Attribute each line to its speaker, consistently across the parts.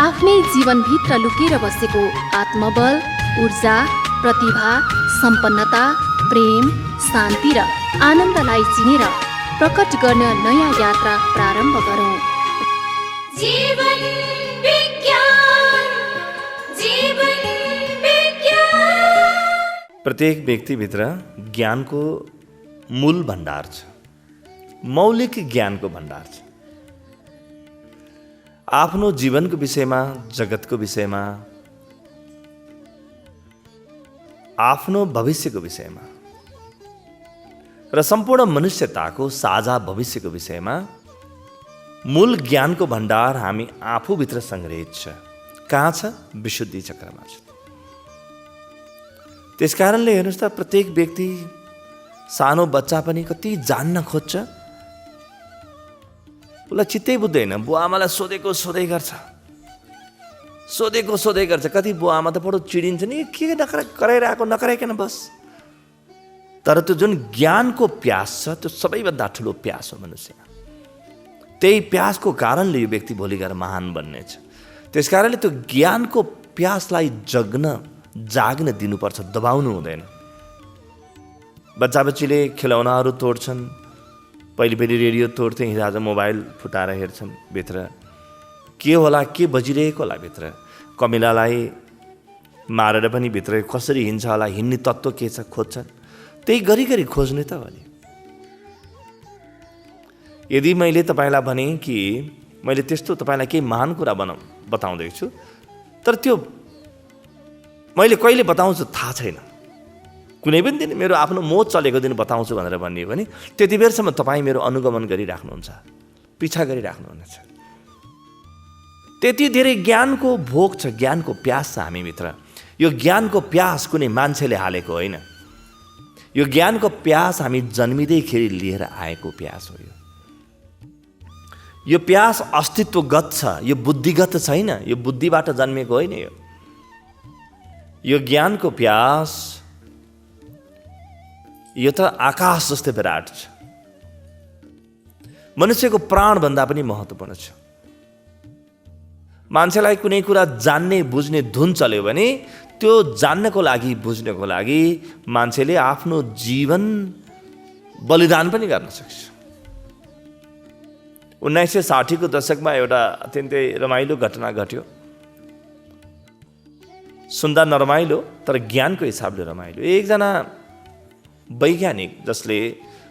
Speaker 1: आफ्नै जीवनभित्र लुकेर बसेको आत्मबल, ऊर्जा, प्रतिभा, सम्पन्नता, प्रेम, शान्ति र आनन्दलाई चिनेर प्रकट गर्न नयाँ यात्रा प्रारम्भ गरौँ।
Speaker 2: जीवन विज्ञान, जीवन विज्ञान।
Speaker 3: प्रत्येक व्यक्तिभित्र ज्ञानको मूल भण्डार छ, मौलिक ज्ञानको भण्डार छ। आफ्नो जीवनको विषयमा, जगतको विषयमा, आफ्नो भविष्यको विषयमा र सम्पूर्ण मनुष्यताको साझा भविष्यको विषयमा मूल ज्ञानको भण्डार हामी आफूभित्र सङ्ग्रहित छ। कहाँ छ? विशुद्धि चक्रमा छ। त्यसकारणले हेर्नुहोस् त, प्रत्येक व्यक्ति, सानो बच्चा पनि कति जान्न खोज्छ, उसलाई चित्तै बुझ्दैन। बुवा आमालाई सोधेको सोधै गर्छ, सोधेको सोधै गर्छ। कति बुवा आमा त बडो चिडिन्छ नि, के कराइरहेको, नकराइकन बस। तर त्यो जुन ज्ञानको प्यास छ, त्यो सबैभन्दा ठुलो प्यास हो मनुष्यमा। त्यही प्यासको कारणले यो व्यक्ति भोलि गएर महान बन्नेछ। त्यसकारणले त्यो ज्ञानको प्यासलाई जाग्न दिनुपर्छ, दबाउनु हुँदैन। बच्चा बच्चीले खेलौनाहरू तोड्छन्, पहिले रेडियो तोड्थे, हिजो मोबाइल फुटाएर हेर्छन् भित्र। के होला, के बजिरहेको होला भित्र? कमिलालाई मारेर पनि भित्र कसरी हिँड्छ होला, हिँड्ने तत्त्व के छ खोज्छन्। त्यही गरी खोज्ने त भने। यदि मैले तपाईँलाई भने कि मैले त्यस्तो तपाईँलाई केही महान कुरा बताउँदैछु, तर त्यो मैले कहिले बताउँछु थाहा छैन। कुनै पनि दिन मेरो आफ्नो मोह चलेको दिन बताउँछु भनेर भनियो भने त्यति बेरसम्म तपाईँ मेरो अनुगमन गरिराख्नुहुन्छ, पिछा गरिराख्नुहुनेछ। त्यति धेरै ज्ञानको भोग छ, ज्ञानको प्यास छ हामीभित्र। यो ज्ञानको प्यास कुनै मान्छेले हालेको होइन। यो ज्ञानको प्यास हामी जन्मिँदैखेरि लिएर आएको प्यास हो। यो प्यास अस्तित्वगत छ, यो बुद्धिगत छैन, यो बुद्धिबाट जन्मेको होइन। यो ज्ञानको प्यास यो त आकाश जस्तै विराट छ, मनुष्यको प्राणभन्दा पनि महत्त्वपूर्ण छ। मान्छेलाई कुनै कुरा जान्ने बुझ्ने धुन चल्यो भने त्यो जान्नको लागि, बुझ्नको लागि मान्छेले आफ्नो जीवन बलिदान पनि गर्न सक्छ। 1960 को दशकमा एउटा अत्यन्तै रमाइलो घटना घट्यो। सुन्दा नरमाइलो, तर ज्ञानको हिसाबले रमाइलो। एकजना वैज्ञानिक जसले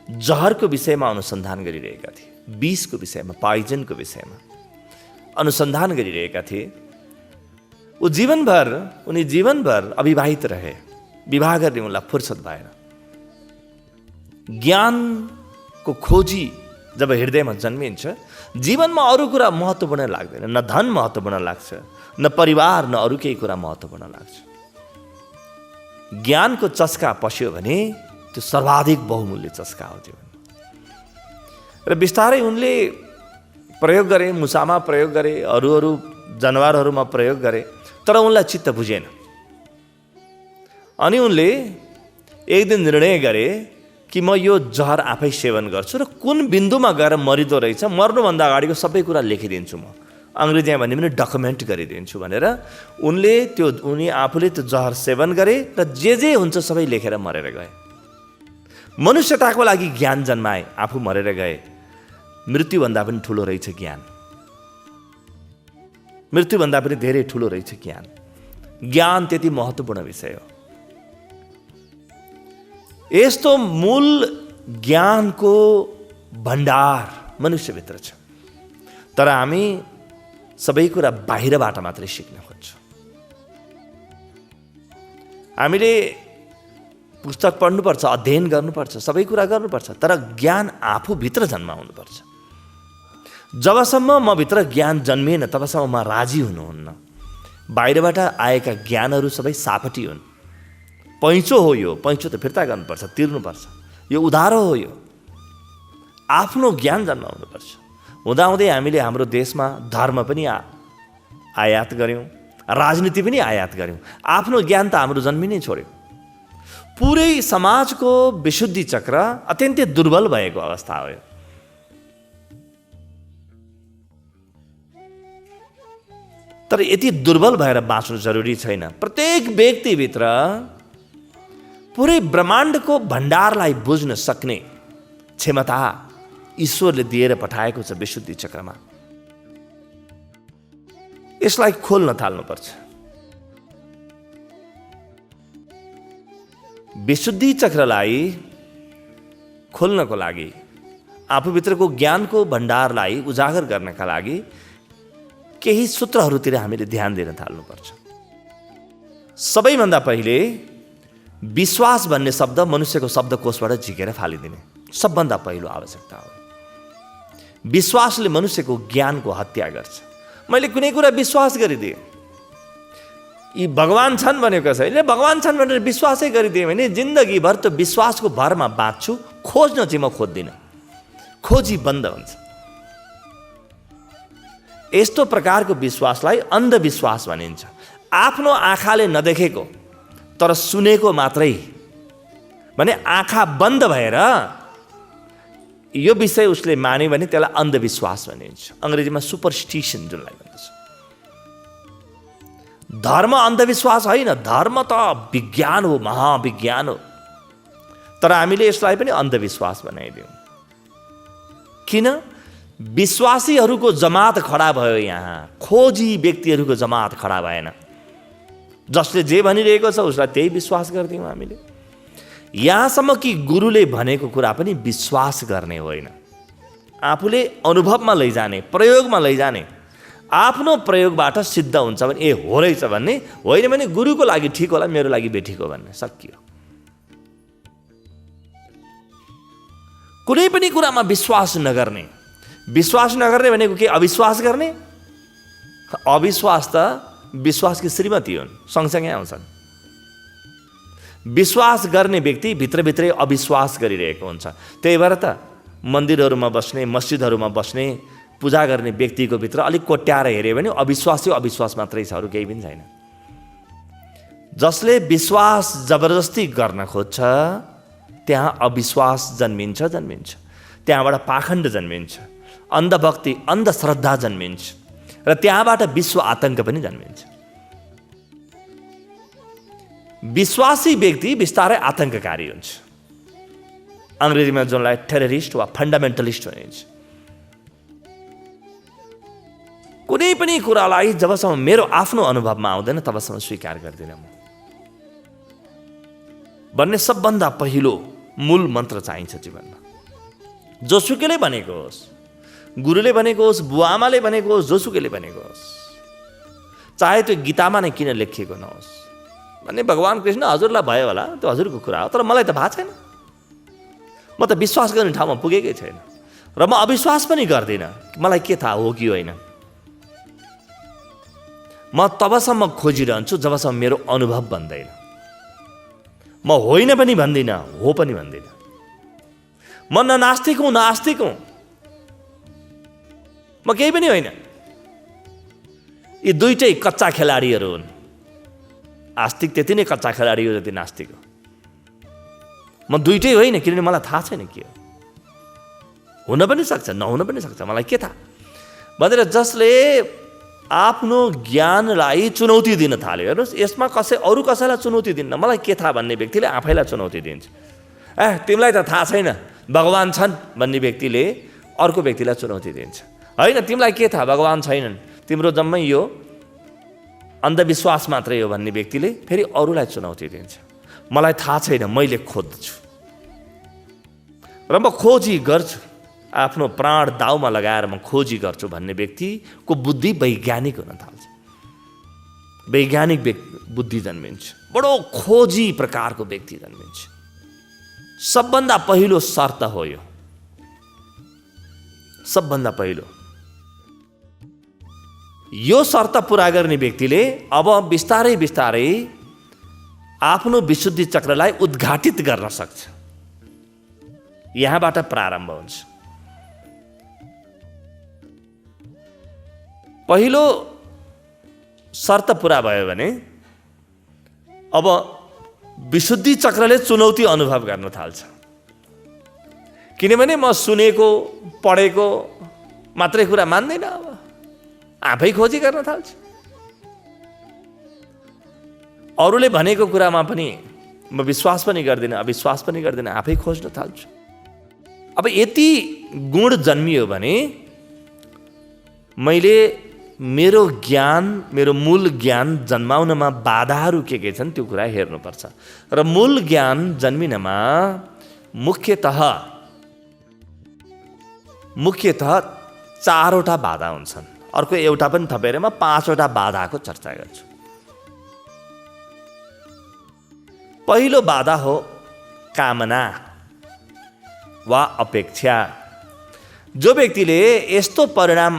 Speaker 3: जहरको विषयमा अनुसन्धान गरिरहेका थिए, विषको विषयमा, पाइजनको विषयमा अनुसन्धान गरिरहेका थिए। उनी जीवनभर अविवाहित रहे। विवाह गर्ने उनलाई फुर्सद भएन। ज्ञानको खोजी जब हृदयमा जन्मिन्छ, जीवनमा अरू कुरा महत्त्वपूर्ण लाग्दैन। न धन महत्त्वपूर्ण लाग्छ, न परिवार, न अरू केही कुरा महत्त्वपूर्ण लाग्छ। ज्ञानको चस्का पस्यो भने त्यो सर्वाधिक बहुमूल्य चस्का हो जीवन। र बिस्तारै उनले प्रयोग गरे, मुसामा प्रयोग गरे, अरू जनावरहरूमा प्रयोग गरे, तर उनलाई चित्त बुझेन। अनि उनले एक दिन निर्णय गरे कि म यो जहर आफै सेवन गर्छु र कुन बिन्दुमा गएर मरिदो रहेछ, मर्नुभन्दा अगाडिको सबै कुरा लेखिदिन्छु, म अङ्ग्रेजीमा भन्ने पनि डकुमेन्ट गरिदिन्छु भनेर उनी आफूले त्यो जहर सेवन गरे र जे हुन्छ सबै लेखेर मरेर गए। मनुष्यताको लागि ज्ञान जन्माए, आफू मरेर गए। मृत्युभन्दा पनि ठुलो रहेछ ज्ञान। मृत्युभन्दा पनि धेरै ठुलो रहेछ ज्ञान। ज्ञान त्यति महत्त्वपूर्ण विषय हो। यस्तो मूल ज्ञानको भण्डार मनुष्यभित्र छ, तर हामी सबै कुरा बाहिरबाट मात्रै सिक्न खोज्छौँ। हामीले पुस्तक पढ्नुपर्छ, अध्ययन गर्नुपर्छ, सबै कुरा गर्नुपर्छ, तर ज्ञान आफूभित्र जन्माउनुपर्छ। जबसम्म म भित्र ज्ञान जन्मिएन तबसम्म म राजी हुनुहुन्न। बाहिरबाट आएका ज्ञानहरू सबै सापटी हुन्। पैँचो हो यो, पैँचो त फिर्ता गर्नुपर्छ, तिर्नुपर्छ। यो उधारो हो। यो आफ्नो ज्ञान जन्माउनुपर्छ। हुँदाहुँदै हामीले हाम्रो देशमा धर्म पनि आयात गऱ्यौँ, राजनीति पनि आयात गऱ्यौँ। आफ्नो ज्ञान त हाम्रो जन्मि नै छोड्यो। पुरै समाजको विशुद्धि चक्र अत्यन्तै दुर्बल भएको अवस्था हो। तर यति दुर्बल भएर बाँच्नु जरुरी छैन। प्रत्येक व्यक्तिभित्र पुरै ब्रह्माण्डको भण्डारलाई बुझ्न सक्ने क्षमता ईश्वरले दिएर पठाएको छ विशुद्धि चक्रमा। यसलाई खोल्न थाल्नुपर्छ। विशुद्धि चक्रलाई खोल्नको लागि, आफूभित्रको ज्ञानको भण्डारलाई उजागर गर्नका लागि केही सूत्रहरूतिर हामीले ध्यान दिन थाल्नुपर्छ। सबैभन्दा पहिले विश्वास भन्ने शब्द मनुष्यको शब्दकोशबाट झिकेर फालिदिने सबभन्दा पहिलो आवश्यकता हो। विश्वासले मनुष्यको ज्ञानको हत्या गर्छ। मैले कुनै कुरा विश्वास गरिदिएँ, यी भगवान छन् भनेको छैन, भगवान छन् भनेर विश्वासै गरिदिएँ भने जिन्दगीभर त्यो विश्वासको भरमा बाँच्छु। खोज्न चाहिँ म खोज्दिनँ, खोजी बन्द हुन्छ। यस्तो प्रकारको विश्वासलाई अन्धविश्वास भनिन्छ। आफ्नो आँखाले नदेखेको तर सुनेको मात्रै भने आँखा बन्द भएर यो विषय उसले माने भने त्यसलाई अन्धविश्वास भनिन्छ। अङ्ग्रेजीमा सुपरस्टिसन जुनलाई भन्दछ। धर्म अन्धविश्वास होइन, धर्म त विज्ञान हो, महाविज्ञान हो। तर हामीले यसलाई पनि अन्धविश्वास बनाइदियौँ। किन? विश्वासीहरूको जमात खडा भयो यहाँ, खोजी व्यक्तिहरूको जमात खडा भएन। जसले जे भनिरहेको छ उसलाई त्यही विश्वास गरिदियौँ हामीले। यहाँसम्म कि गुरुले भनेको कुरा पनि विश्वास गर्ने होइन, आफूले अनुभवमा लैजाने, प्रयोगमा लैजाने। आफ्नो प्रयोगबाट सिद्ध हुन्छ भने ए हो रहेछ भन्ने, होइन भने गुरुको लागि ठिक होला, मेरो लागि बेठिक हो भन्ने, सकियो। कुनै पनि कुरामा विश्वास नगर्ने, विश्वास नगर्ने भनेको के? अविश्वास गर्ने। अविश्वास त विश्वासकी श्रीमती हुन्, सँगसँगै आउँछन्। विश्वास गर्ने व्यक्ति भित्रभित्रै अविश्वास गरिरहेको हुन्छ। त्यही भएर त मन्दिरहरूमा बस्ने, मस्जिदहरूमा बस्ने, पूजा गर्ने व्यक्तिको भित्र अलिक कोट्याएर हेऱ्यो भने अविश्वासै अविश्वास मात्रै छ, अरू केही पनि छैन। जसले विश्वास जबरजस्ती गर्न खोज्छ त्यहाँ अविश्वास जन्मिन्छ। त्यहाँबाट पाखण्ड जन्मिन्छ, अन्धभक्ति, अन्धश्रद्धा जन्मिन्छ र त्यहाँबाट विश्व आतङ्क पनि जन्मिन्छ। विश्वासी व्यक्ति बिस्तारै आतङ्ककारी हुन्छ। अङ्ग्रेजीमा जसलाई टेररिस्ट वा फन्डामेन्टलिस्ट भनिन्छ। कुनै पनि कुरालाई जबसम्म मेरो आफ्नो अनुभवमा आउँदैन तबसम्म स्वीकार गर्दिनँ म भन्ने सबभन्दा पहिलो मूल मन्त्र चाहिन्छ जीवनमा। जोसुकैले भनेको होस्, गुरुले भनेको होस्, बुवाआमाले भनेको होस्, जोसुकैले भनेको होस्, चाहे त्यो गीतामा नै किन लेखिएको नहोस् भन्ने भगवान कृष्ण हजुरलाई भयो होला, त्यो हजुरको कुरा हो, तर मलाई त भएको छैन। म त विश्वास गर्ने ठाउँमा पुगेकै छैन र म अविश्वास पनि गर्दिनँ। मलाई के थाहा हो कि होइन। म तबसम्म खोजिरहन्छु जबसम्म मेरो अनुभव बन्दैन। म होइन पनि भन्दिनँ, हो पनि भन्दिनँ। म न नास्तिक हुँ न आस्तिक हुँ, म केही पनि होइन। यी दुईटै कच्चा खेलाडीहरू हुन्। आस्तिक त्यति नै कच्चा खेलाडी हो जति नास्तिक हो। म दुईटै होइन, किनभने मलाई थाहा छैन के हो। हुन पनि सक्छ, नहुन पनि सक्छ, मलाई के थाहा भनेर जसले आफ्नो ज्ञानलाई चुनौती दिन थाल्यो। हेर्नुहोस्, यसमा अरू कसैलाई चुनौती दिन्न, मलाई के थाहा भन्ने व्यक्तिले आफैलाई चुनौती दिन्छ। तिमीलाई त थाहा छैन भगवान छन् भन्ने व्यक्तिले अर्को व्यक्तिलाई चुनौती दिन्छ। होइन, तिमीलाई के थाहा भगवान छैनन्, तिम्रो जम्मै यो अन्धविश्वास मात्रै हो भन्ने व्यक्तिले फेरि अरूलाई चुनौती दिन्छ। मलाई थाहा छैन, मैले खोज्छु र म खोजी गर्छु, आफ्नो प्राण दाउमा लगाएर म खोजी गर्छु भन्ने व्यक्तिको बुद्धि वैज्ञानिक हुन थाल्छ। वैज्ञानिक बुद्धि जन्मिन्छ, बडो खोजी प्रकारको व्यक्ति जन्मिन्छ। सबभन्दा पहिलो शर्त हो यो, सबभन्दा पहिलो यो शर्त पुरा गर्ने व्यक्तिले अब बिस्तारै बिस्तारै आफ्नो विशुद्धि चक्रलाई उद्घाटित गर्न सक्छ। यहाँबाट प्रारम्भ हुन्छ। पहिलो शर्त पुरा भयो भने अब विशुद्धि चक्रले चुनौती अनुभव गर्न थाल्छ। किनभने म सुनेको पढेको मात्रै कुरा मान्दैन, अब आफै खोजी गर्न थाल्छ। अरूले भनेको कुरामा पनि म विश्वास पनि गर्दिनँ, अविश्वास पनि गर्दिनँ, आफै खोज्न थाल्छु। अब यति गुण जन्मियो भने मैले मेरो ज्ञान, मेरो मूल ज्ञान जन्माउनमा बाधाहरू के छन् त्यो कुरा हेर्नुपर्छ। र मूल ज्ञान जन्मिनमा मुख्यतः 4वटा बाधा हुन्छन्। अर्को एउटा पनि थपेर म 5वटा बाधाको चर्चा गर्छु। पहिलो बाधा हो कामना वा अपेक्षा। जो व्यक्तिले यस्तो परिणाम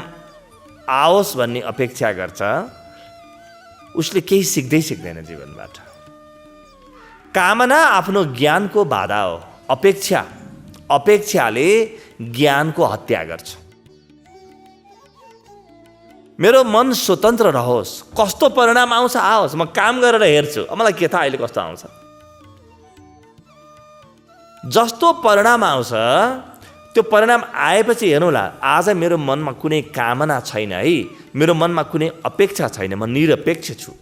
Speaker 3: आओस् भन्ने अपेक्षा गर्छ उसले केही सिक्दैन जीवनबाट। कामना आफ्नो ज्ञानको बाधा हो। अपेक्षाले ज्ञानको हत्या गर्छ। मेरो मन स्वतन्त्र रहोस्, कस्तो परिणाम आउँछ आओस्, म काम गरेर हेर्छु, मलाई के थाहा अहिले कस्तो आउँछ। जस्तो परिणाम आउँछ त्यो परिणाम आएपछि हेर्नुला, आज मेरो मनमा कुनै कामना छैन है, मेरो मनमा कुनै अपेक्षा छैन, म निरपेक्ष छु।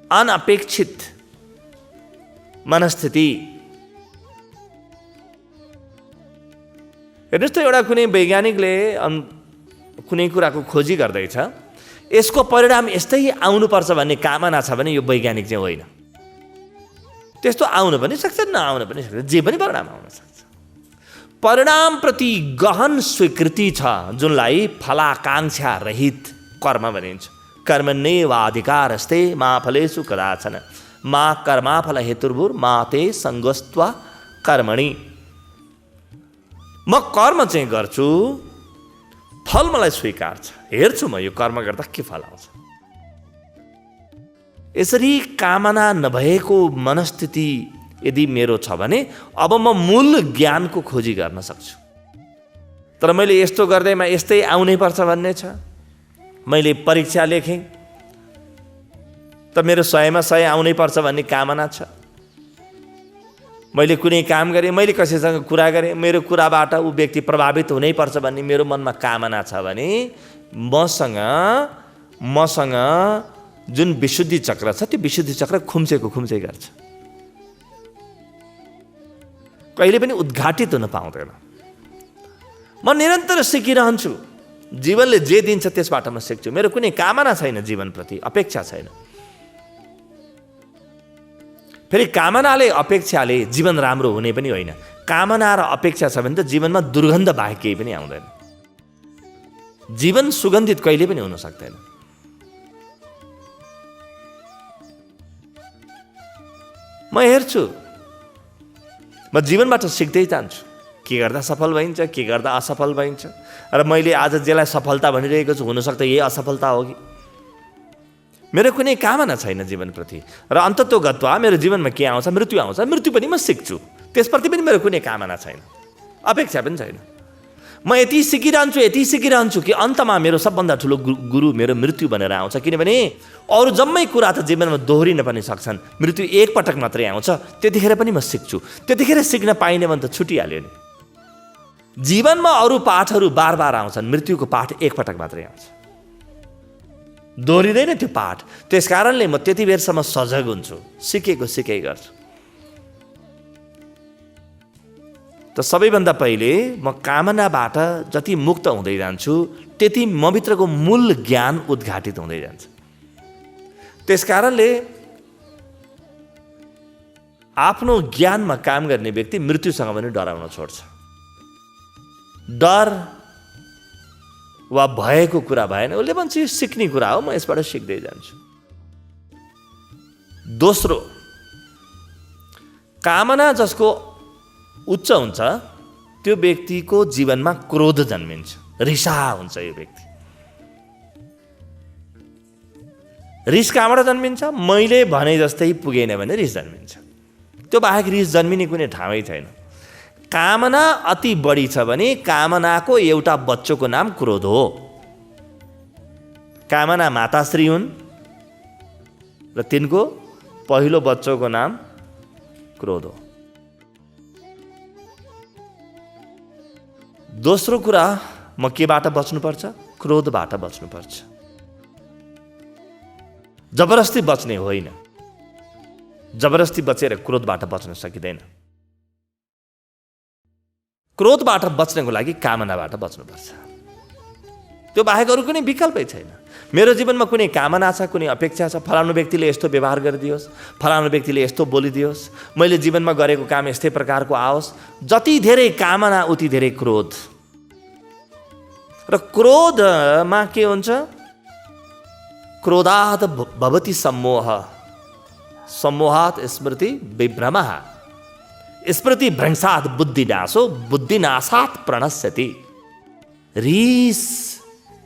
Speaker 3: अनअपेक्षित मनस्थिति। हेर्नुहोस् त, एउटा कुनै वैज्ञानिकले कुनै कुराको खोजी गर्दैछ, यसको परिणाम यस्तै आउनुपर्छ भन्ने कामना छ भने यो वैज्ञानिक चाहिँ होइन। त्यस्तो आउन पनि सक्छ, नआउन पनि सक्छ, जे पनि परिणाम आउन सक्छ। परिणामप्रति गहन स्वीकृति छ जुनलाई फलाकाङ्क्षा रहित कर्म भनिन्छ। कर्मण्येवाधिकारस्ते मा फलेषु कदाचन मा कर्माफल हेतुर्भुर्मा ते सङ्गस्त्वा कर्मणि। म कर्म चाहिँ गर्छु, फल मलाई स्वीकार छ, हेर्छु म यो कर्म गर्दा के फल आउँछ। यसरी कामना नभएको मनस्थिति यदि मेरो छ भने अब म मूल ज्ञानको खोजी गर्न सक्छु। तर मैले यस्तो गर्दैमा यस्तै आउनै पर्छ भन्ने छ। मैले परीक्षा लेखेँ त मेरो 100मा 100 आउनै पर्छ भन्ने कामना छ। मैले कुनै काम गरेँ, मैले कसैसँग कुरा गरेँ, मेरो कुराबाट ऊ व्यक्ति प्रभावित हुनै पर्छ भन्ने मेरो मनमा कामना छ भने मसँग जुन विशुद्धि चक्र छ त्यो विशुद्धि चक्र खुम्चे गर्छ, कहिले पनि उद्घाटित हुन पाउँदैन। म निरन्तर सिकिरहन्छु, जीवनले जे दिन्छ त्यसबाट म सिक्छु। मेरो कुनै कामना छैन, जीवनप्रति अपेक्षा छैन। फेरि कामनाले अपेक्षाले जीवन राम्रो हुने पनि होइन। कामना र अपेक्षा छ भने त जीवनमा दुर्गन्ध बाहेक केही पनि आउँदैन। जीवन सुगन्धित कहिले पनि हुन सक्दैन। म हेर्छु, म जीवनबाट सिक्दै जान्छु, के गर्दा सफल भइन्छ, के गर्दा असफल भइन्छ। र मैले आज जेलाई सफलता भनिरहेको छु हुनसक्छ यही असफलता हो कि। मेरो कुनै कामना छैन जीवनप्रति। र अन्ततोगत्वा मेरो जीवनमा के आउँछ, मृत्यु आउँछ, मृत्यु पनि म सिक्छु, त्यसप्रति पनि मेरो कुनै कामना छैन, अपेक्षा पनि छैन। म यति सिकिरहन्छु कि अन्तमा मेरो सबभन्दा ठुलो गुरु मेरो मृत्यु भनेर आउँछ। किनभने अरू जम्मै कुरा त जीवनमा दोहोरिन पनि सक्छन्, मृत्यु एकपटक मात्रै आउँछ। त्यतिखेर पनि म सिक्छु, त्यतिखेर सिक्न पाइने भने त छुटिहाल्यो नि। जीवनमा अरू पाठहरू बार आउँछन्, मृत्युको पाठ एकपटक मात्रै आउँछ, दोहोरिँदैन त्यो पाठ। त्यस कारणले म त्यति बेरसम्म सजग हुन्छु, सिकै गर्छु। त सबैभन्दा पहिले म कामनाबाट जति मुक्त हुँदै जान्छु त्यति मभित्रको मूल ज्ञान उद्घाटित हुँदै जान्छ। त्यस कारणले आफ्नो ज्ञानमा काम गर्ने व्यक्ति मृत्युसँग पनि डराउन छोड्छ। डर वा भएको कुरा भएन, उसले भन्छ यो सिक्ने कुरा हो, म यसबाट सिक्दै जान्छु। दोस्रो, कामना जसको उच्च हुन्छ त्यो व्यक्तिको जीवनमा क्रोध जन्मिन्छ, रिसा हुन्छ। यो व्यक्ति रिस कहाँबाट जन्मिन्छ? मैले भने जस्तै पुगेन भने रिस जन्मिन्छ। त्यो बाहेक रिस जन्मिने कुनै ठाउँै छैन। कामना अति बढी छ भने कामनाको एउटा बच्चोको नाम क्रोध हो। कामना माताश्री हुन् र तिनको पहिलो बच्चोको नाम क्रोध हो। दोस्रो कुरा, म केबाट बच्नुपर्छ? क्रोधबाट बच्नुपर्छ। जबरजस्ती बच्ने होइन। जबरजस्ती बचेर क्रोधबाट बच्न सकिँदैन। क्रोधबाट बच्नको लागि कामनाबाट बच्नुपर्छ। त्यो बाहेक अरू कुनै विकल्पै छैन। मेरो जीवनमा कुनै कामना छ, कुनै अपेक्षा छ, फलानु व्यक्तिले यस्तो व्यवहार गरिदियोस्, फलानु व्यक्तिले यस्तो बोलिदियोस्, मैले जीवनमा गरेको काम यस्तै प्रकारको आओस्। जति धेरै कामना उति धेरै क्रोध। र क्रोधमा के हुन्छ? क्रोधात् भवति सम्मोह, सम्मोहात् स्मृति विभ्रमः, स्मृति भ्रंशात् बुद्धिनाशो, बुद्धिनाशात् प्रणश्यति। रिस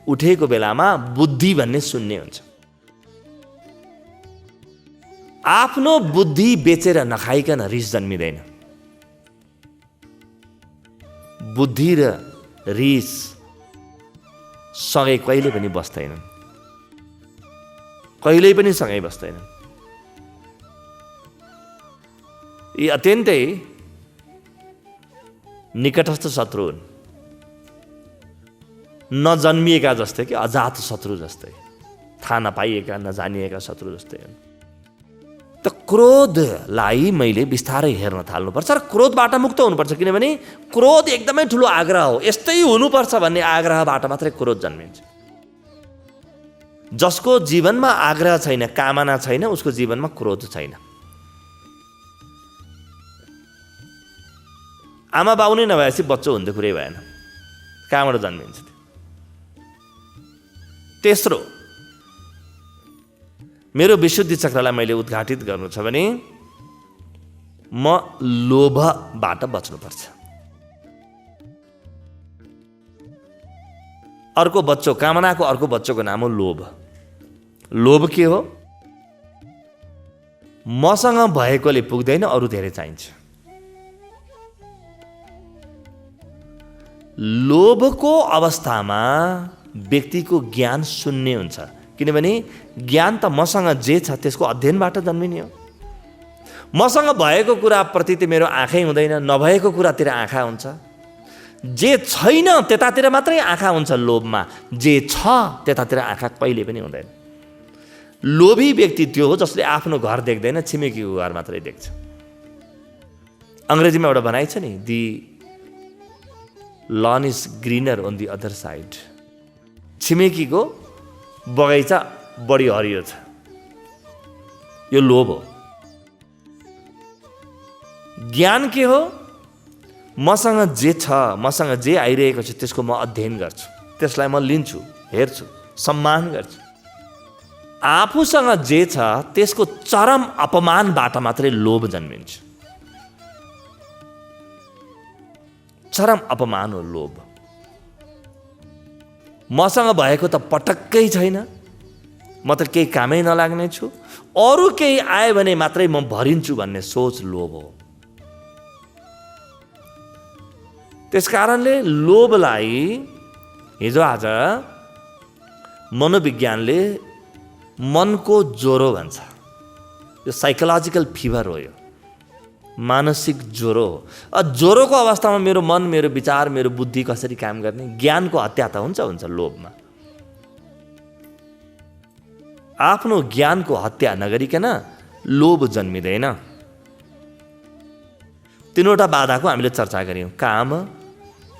Speaker 3: उठेको बेलामा बुद्धि भन्ने शून्य हुन्छ। आफ्नो बुद्धि बेचेर नखाइकन रिस जन्मिँदैन। बुद्धि र रिस सँगै कहिले पनि बस्दैनन्, कहिल्यै पनि सँगै बस्दैनन्। यी अत्यन्तै निकटस्थ शत्रु हुन्, नजन्मिएका जस्तै कि अजात शत्रु जस्तै, थाहा नपाइएका नजानिएका शत्रु जस्तै हुन्। त क्रोधलाई मैले बिस्तारै हेर्न थाल्नुपर्छ र क्रोधबाट मुक्त हुनुपर्छ। किनभने क्रोध एकदमै ठुलो आग्रह हो। यस्तै हुनुपर्छ भन्ने आग्रहबाट मात्रै क्रोध जन्मिन्छ। जसको जीवनमा आग्रह छैन, कामना छैन, उसको जीवनमा क्रोध छैन। आमा बाउ नै नभएपछि बच्चो हुन्थ्यो कुरै भएन। कहाँबाट जन्मिन्छ? तेस्रो, मेरो विशुद्धि चक्रलाई मैले उद्घाटित गर्नु छ भने म लोभबाट बच्नुपर्छ। अर्को बच्चो, कामनाको अर्को बच्चोको नाम हो लोभ। लोभ के हो? मसँग भएकोले पुग्दैन, अरू धेरै चाहिन्छ। लोभको अवस्थामा व्यक्तिको ज्ञान शून्य हुन्छ। किनभने ज्ञान त मसँग जे छ त्यसको अध्ययनबाट जन्मिने हो। मसँग भएको कुराप्रति त मेरो आँखै हुँदैन, नभएको कुरातिर आँखा हुन्छ। जे छैन त्यतातिर मात्रै आँखा हुन्छ लोभमा, जे छ त्यतातिर आँखा कहिले पनि हुँदैन। लोभी व्यक्ति त्यो हो जसले आफ्नो घर देख्दैन, छिमेकीको घर मात्रै देख्छ। अङ्ग्रेजीमा एउटा भनाइ छ नि, the lawn is greener on the other side. छिमेकीको बगैँचा बढी हरियो छ। यो लोभ हो। ज्ञान के हो? मसँग जे छ, मसँग जे आइरहेको छ त्यसको म अध्ययन गर्छु, त्यसलाई म लिन्छु, हेर्छु, सम्मान गर्छु। आफूसँग जे छ त्यसको चरम अपमानबाट मात्रै लोभ जन्मिन्छ। चरम अपमान हो लोभ। मसँग भएको त पटक्कै छैन, म त केही कामै नलाग्ने छु, अरू केही आयो भने मात्रै म भरिन्छु भन्ने सोच लोभ हो। त्यसकारणले लोभलाई हिजो आज मनोविज्ञानले मनको ज्वरो भन्छ। यो साइकोलोजिकल फिभर हो, यो मानसिक ज्वरो हो। ज्वरोको अवस्थामा मेरो मन, मेरो विचार, मेरो बुद्धि कसरी काम गर्ने? ज्ञानको हत्या त हुन्छ लोभमा। आफ्नो ज्ञानको हत्या नगरिकन लोभ जन्मिँदैन। तीनवटा बाधाको हामीले चर्चा गऱ्यौँ, काम,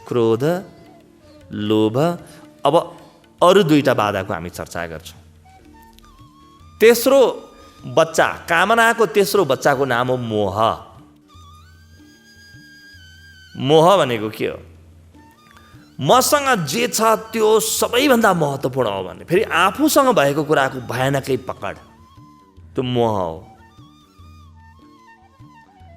Speaker 3: क्रोध, लोभ। अब अरू दुईटा बाधाको हामी चर्चा गर्छौँ। तेस्रो बच्चा, कामनाको तेस्रो बच्चाको नाम हो मोह। मोह भनेको के हो? मसँग जे छ त्यो सबैभन्दा महत्त्वपूर्ण हो भन्ने, फेरि आफूसँग भएको कुराको भयानकै पकड, त्यो मोह हो।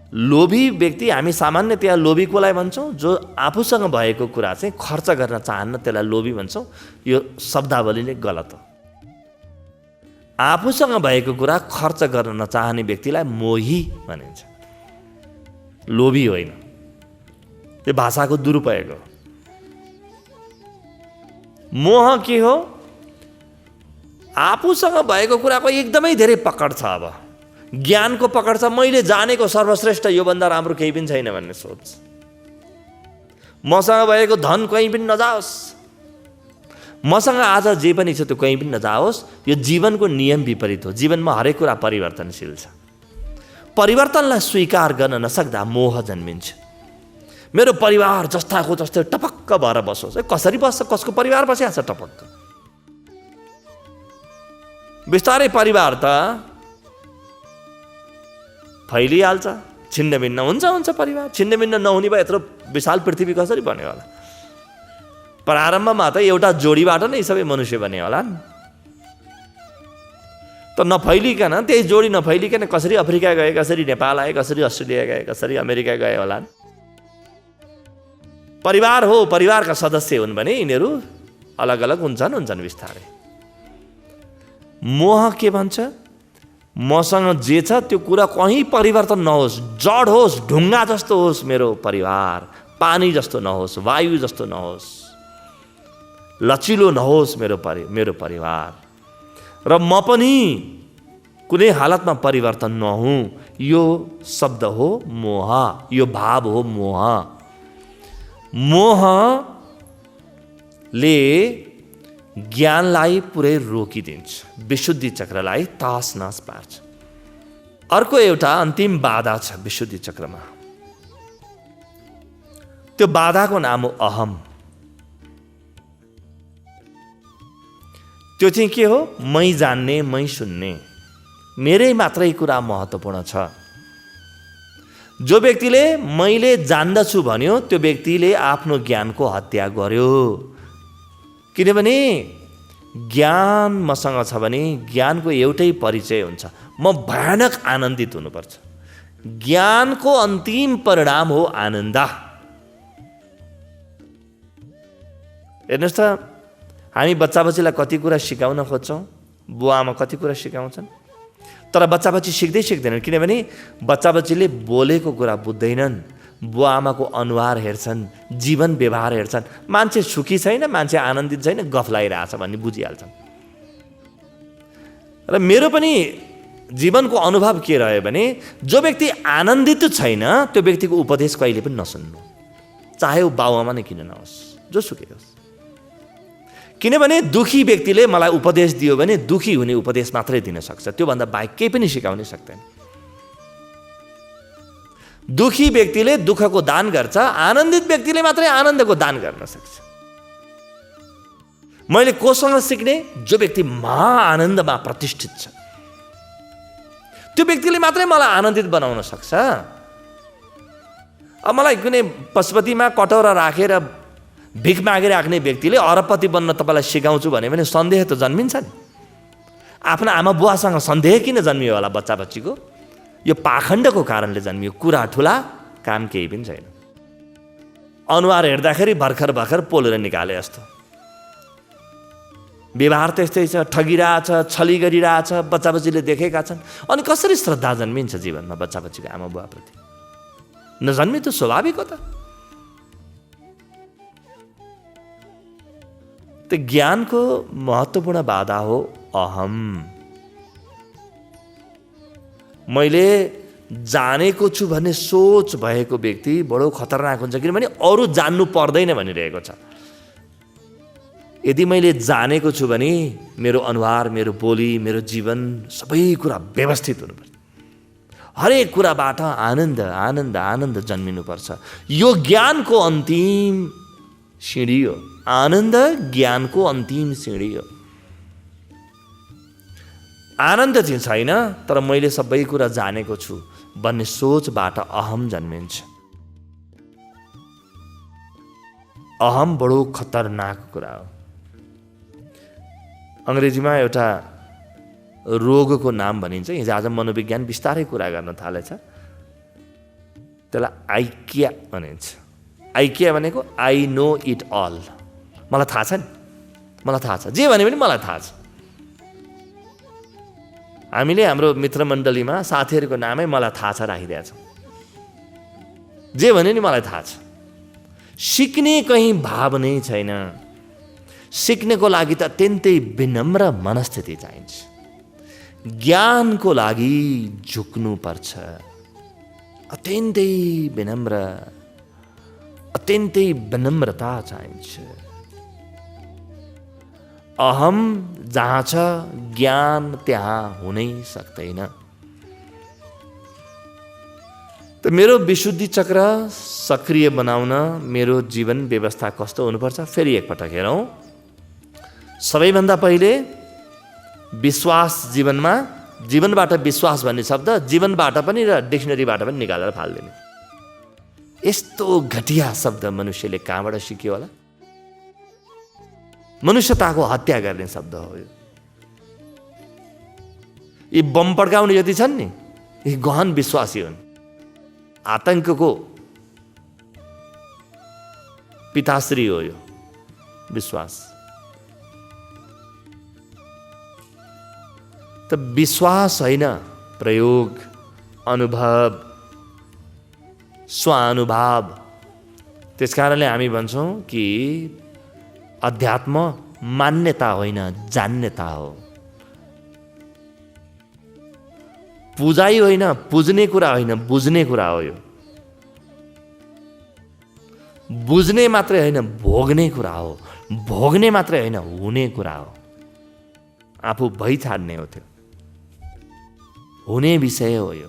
Speaker 3: लोभी व्यक्ति, हामी सामान्यतया लोभी कोलाई भन्छौँ? जो आफूसँग भएको कुरा चाहिँ खर्च गर्न चाहन्न, त्यसलाई लोभी भन्छौँ। यो शब्दावली नै गलत हो। आफूसँग भएको कुरा खर्च गर्न नचाहने व्यक्तिलाई मोही भनिन्छ, लोभी होइन। यो भाषाको दुरुपयोग हो। मोह के हो? आफूसँग भएको कुराको एकदमै धेरै पकड छ। अब ज्ञानको पकड छ, मैले जानेको सर्वश्रेष्ठ, योभन्दा राम्रो केही पनि छैन भन्ने सोच। मसँग भएको धन कहीँ पनि नजाओस्, मसँग आज जे पनि छ त्यो कहीँ पनि नजाओस्, यो जीवनको नियम विपरीत हो। जीवनमा हरेक कुरा परिवर्तनशील छ। परिवर्तनलाई स्वीकार गर्न नसक्दा मोह जन्मिन्छ। मेरो परिवार जस्ताको जस्तै टपक्क भएर बसोस्। कसरी बस्छ? कसको परिवार बसिहाल्छ टपक्क? बिस्तारै परिवार त फैलिहाल्छ, छिन्नभिन्न हुन्छ परिवार। छिन्नभिन्न नहुने भए यत्रो विशाल पृथ्वी कसरी बन्यो होला? प्रारम्भमा त एउटा जोडीबाट नै सबै मनुष्य बने होला नि। त नफैलिकन, त्यही जोडी नफैलिकन कसरी अफ्रिका गए, कसरी नेपाल आए, कसरी अस्ट्रेलिया गए, कसरी अमेरिका गए होला? परिवार हो, परिवारका सदस्य हुन् भने यिनीहरू अलग अलग हुन्छन् बिस्तारै। मोह के भन्छ? मसँग जे छ त्यो कुरा कहीँ परिवर्तन नहोस्, जड होस्, ढुङ्गा जस्तो होस् मेरो परिवार, पानी जस्तो नहोस्, वायु जस्तो नहोस्, लचिलो नहोस् मेरो परिवार, र म पनि कुनै हालतमा परिवर्तन नहुँ। यो शब्द हो मोह, यो भाव हो मोह। मोहले ज्ञानलाई पुरै रोकिदिन्छ, विशुद्धि चक्रलाई तास नास पार्छ। अर्को एउटा अन्तिम बाधा छ विशुद्धि चक्रमा। त्यो बाधाको नाम हो अहम। त्यो चाहिँ के हो? मै जान्ने, मै सुन्ने, मेरै मात्रै कुरा महत्त्वपूर्ण छ। जो व्यक्तिले मैले जान्दछु भन्यो त्यो व्यक्तिले आफ्नो ज्ञानको हत्या गर्यो। किनभने ज्ञान मसँग छ भने ज्ञानको एउटै परिचय हुन्छ, म भयानक आनन्दित हुनुपर्छ। ज्ञानको अन्तिम परिणाम हो आनन्द। हेर्नुहोस् त, हामी बच्चा बच्चीलाई कति कुरा सिकाउन खोज्छौँ, बुवा आमा कति कुरा सिकाउँछन्, तर बच्चा बच्ची सिक्दैनन्। किनभने बच्चा बच्चीले बोलेको कुरा बुझ्दैनन्, बुवा आमाको अनुहार हेर्छन्, जीवन व्यवहार हेर्छन्। मान्छे सुखी छैन, मान्छे आनन्दित छैन, गफ लगाइरहेछ भन्ने बुझिहाल्छन्। र मेरो पनि जीवनको अनुभव के रह्यो भने जो व्यक्ति आनन्दित छैन त्यो व्यक्तिको उपदेश कहिले पनि नसुन्नु, चाहे ऊ बाउआमा नै किन नहोस्, जोसुकै होस्। किनभने दुखी व्यक्तिले मलाई उपदेश दियो भने दुखी हुने उपदेश मात्रै दिन सक्छ, त्योभन्दा बाहेक केही पनि सिकाउन सक्दैन। दुखी व्यक्तिले दुःखको दान गर्छ, आनन्दित व्यक्तिले मात्रै आनन्दको दान गर्न सक्छ। मैले कोसँग सिक्ने? जो व्यक्ति महाआनन्दमा प्रतिष्ठित छ, त्यो व्यक्तिले मात्रै मलाई आनन्दित बनाउन सक्छ। अब मलाई कुनै पशुपतिमा कटौरा राखेर भिख मागिराख्ने व्यक्तिले अरबपति बन्न तपाईँलाई सिकाउँछु भन्यो भने सन्देह त जन्मिन्छ नि। आफ्ना आमा बुवासँग सन्देह किन जन्मियो होला बच्चा बच्चीको? यो पाखण्डको कारणले जन्मियो। कुरा ठुला, काम केही पनि छैन। अनुहार हेर्दाखेरि भर्खर पोलेर निकाले जस्तो, व्यवहार त्यस्तै छ, ठगिरहेछ, छली गरिरहेछ, बच्चा बच्चीले देखेका छन्। अनि कसरी श्रद्धा जन्मिन्छ जीवनमा बच्चा बच्चीको आमा बुवाप्रति? नजन्मे त स्वाभाविक हो त। त ज्ञानको महत्त्वपूर्ण बाधा हो अहम। मैले जानेको छु भन्ने सोच भएको व्यक्ति बडो खतरनाक हुन्छ, किनभने अरू जान्नु पर्दैन भनिरहेको छ। यदि मैले जानेको छु भने मेरो अनुहार, मेरो बोली, मेरो जीवन सबै कुरा व्यवस्थित हुनुपर्छ। हरेक कुराबाट आनन्द आनन्द आनन्द जन्मिनुपर्छ। यो ज्ञानको अन्तिम सिँढी हो। आनन्द ज्ञानको अन्तिम सिँढी हो। आनन्द चाहिँ छैन, तर मैले सबै कुरा जानेको छु भन्ने सोचबाट अहम जन्मिन्छ। अहम बडो खतरनाक कुरा हो। अङ्ग्रेजीमा एउटा रोगको नाम भनिन्छ। हिजो आज मनोविज्ञान बिस्तारै कुरा गर्न थालेछ। त्यसलाई आइकिया भनिन्छ। आइकिया भनेको आई नो इट अल। मलाई थाहा छ नि, मलाई थाहा छ, जे भने पनि मलाई थाहा छ। हामीले हाम्रो मित्रमण्डलीमा साथीहरूको नामै मलाई थाहा छ राखिदिएका छौँ। जे भने नि मलाई थाहा छ। सिक्ने कहीँ भाव नै छैन। सिक्नको लागि त अत्यन्तै विनम्र मनस्थिति चाहिन्छ। ज्ञानको लागि झुक्नुपर्छ। अत्यन्तै विनम्रता चाहिन्छ। अहम जहाँ छ ज्ञान त्यहाँ हुनै सक्दैन। त मेरो विशुद्धि चक्र सक्रिय बनाउन मेरो जीवन व्यवस्था कस्तो हुनुपर्छ? फेरि एकपटक हेरौँ। सबैभन्दा पहिले विश्वास जीवनमा, जीवनबाट विश्वास भन्ने शब्द जीवनबाट पनि र डिक्सनरीबाट पनि निकालेर फाल्दिने। यस्तो घटिया शब्द मनुष्यले कहाँबाट सिक्यो होला? मनुष्यताको हत्या गर्ने शब्द हो यो। यी बम पड्काउने जति छन् नि, यी गहन विश्वासी हुन्। आतंकको पिताश्री हो यो विश्वास। त विश्वास होइन, प्रयोग, अनुभव, स्वानुभव। त्यसकारणले हामी भन्छौँ कि अध्यात्म मान्यता होइन, जान्यता हो। पूजाई होइन, पुज्ने कुरा होइन, बुझ्ने कुरा हो यो। बुझ्ने मात्रै होइन, भोग्ने कुरा हो। भोग्ने मात्रै होइन, हुने कुरा हो। आफू भइ छाड्ने हो, त्यो हुने विषय हो यो।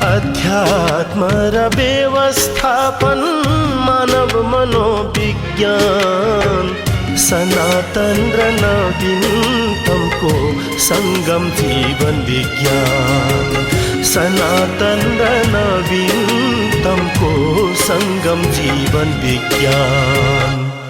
Speaker 4: अध्यात्म र व्यवस्थापन मानव मनोविज्ञान सनातन र नवीनतमको संगम जीवन विज्ञान। सनातन र नवीनतमको संगम जीवन विज्ञान।